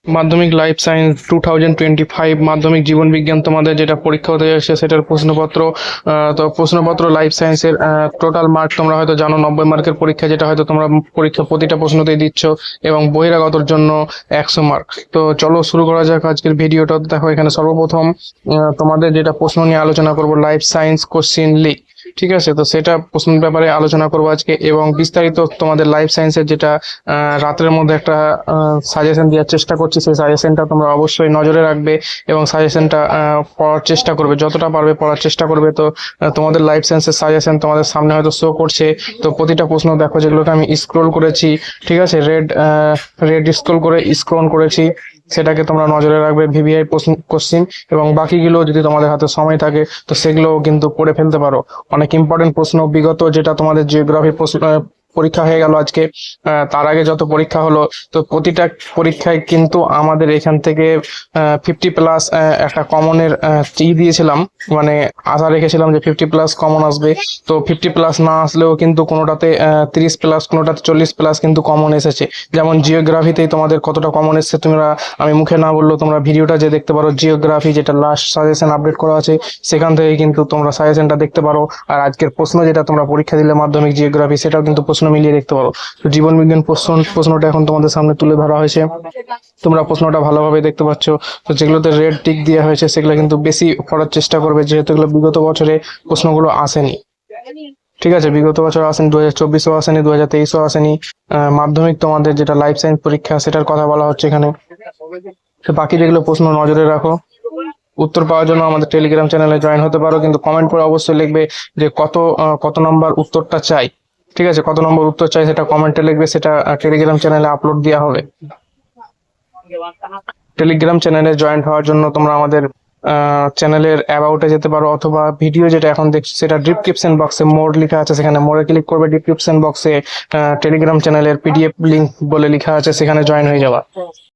মাধ্যমিক life science 2025 মাধ্যমিক জীবন বিজ্ঞান তোমাদের যেটা পরীক্ষা হতে যাচ্ছে সেটার প্রশ্নপত্র। তো প্রশ্নপত্র লাইফ সায়েন্সের টোটাল মার্ক তোমরা হয়তো জানো, 90 মার্কের পরীক্ষা, যেটা হয়তো তোমরা পরীক্ষা প্রতিটা প্রশ্নতেই দিচ্ছ, এবং বহিরাগতর জন্য 100 মার্ক। তো চলো শুরু করা যাক আজকের ভিডিওটা। দেখো এখানে সর্বপ্রথম তোমাদের যেটা প্রশ্ন নিয়ে আলোচনা করব, লাইফ সায়েন্স কোশ্চিন লিক। ঠিক আছে, তো সেটা প্রশ্নের ব্যাপারে আলোচনা করবো আজকে, এবং বিস্তারিত তোমাদের লাইফ সায়েন্সের যেটা রাতের মধ্যে একটা সাজেশন দেওয়ার চেষ্টা করছি, সেই সাজেশনটা তোমরা অবশ্যই নজরে রাখবে এবং সাজেশনটা পড়ার চেষ্টা করবে, যতটা পারবে পড়ার চেষ্টা করবে। তো তোমাদের লাইফ সায়েন্সের সাজেশন তোমাদের সামনে হয়তো শো করছে। তো প্রতিটা প্রশ্ন দেখো, যেগুলোকে আমি স্ক্রোল করেছি, ঠিক আছে, রেড স্ক্রোল করেছি, সেটাকে তোমরা নজরে রাখবে, ভিভিআই কোশ্চিন, এবং বাকিগুলো যদি তোমাদের হাতে সময় থাকে তো সেগুলো কিন্তু পড়ে ফেলতে পারো। অনেক ইম্পর্টেন্ট প্রশ্ন, বিগত যেটা তোমাদের জিওগ্রাফি পরীক্ষা হয়ে গেল আজকে, তার আগে যত পরীক্ষা হলো, তো প্রতিটা পরীক্ষায় কিন্তু আমাদের এখান থেকে 50+ একটা কমনের দিয়েছিলাম, মানে আশা রেখেছিলাম যে 50+ কমন আসবে। তো 50+ না আসলেও কিন্তু কোনোটাতে 30+, কোনোটাতে 40+ কিন্তু কমন এসেছে। যেমন জিওগ্রাফিতেই তোমাদের কতটা কমন এসেছে তোমরা, আমি মুখে না বললেও তোমরা ভিডিওটা যে দেখতে পারো, জিওগ্রাফি যেটা লাস্ট সাজেশন আপডেট করা আছে সেখান থেকে কিন্তু তোমরা সাজেশনটা দেখতে পারো। আর আজকের প্রশ্ন যেটা তোমরা পরীক্ষা দিলে মাধ্যমিক জিওগ্রাফি, সেটাও কিন্তু প্রশ্ন মিলিয়ে দেখতে পারো। তো জীবন বিজ্ঞান প্রশ্নটা এখন তোমাদের সামনে তুলে ধরা হয়েছে, তোমরা প্রশ্নটা ভালোভাবে দেখতে পাচ্ছ। তো যেগুলোতে রেড টিক দেওয়া হয়েছে সেগুলো কিন্তু বেশি পড়ার চেষ্টা করবে, যেহেতু এগুলো বিগত বছরে প্রশ্নগুলো আসেনি। ঠিক আছে, বিগত বছর আসেনি, 2024-ও আসেনি, 2023-ও আসেনি। মাধ্যমিক তোমাদের যেটা লাইফ সায়েন্স পরীক্ষা সেটার কথা বলা হচ্ছে এখানে। তো বাকি যেগুলো প্রশ্ন নজরে রাখো। উত্তর পাওয়ার জন্য আমাদের টেলিগ্রাম চ্যানেলে জয়েন হতে পারো, কিন্তু কমেন্ট করে অবশ্যই লিখবে যে কত নম্বর উত্তরটা চাই। ঠিক আছে, কত নম্বর উত্তর চাই সেটা কমেন্টে লিখবে, সেটা টেলিগ্রাম চ্যানেলে আপলোড দেওয়া হবে। টেলিগ্রাম চ্যানেলে জয়েন্ট হওয়ার জন্য তোমরা আমাদের চ্যানেলের অ্যাবাউটে যেতে পারো, অথবা ভিডিও যেটা এখন দেখছো সেটা ডিসক্রিপশন বক্সে মোর লেখা আছে, সেখানে মোরে ক্লিক করবে। ডিসক্রিপশন বক্সে টেলিগ্রাম চ্যানেলের পিডিএফ লিংক বলে লেখা আছে, সেখানে জয়েন হয়ে যাওয়া।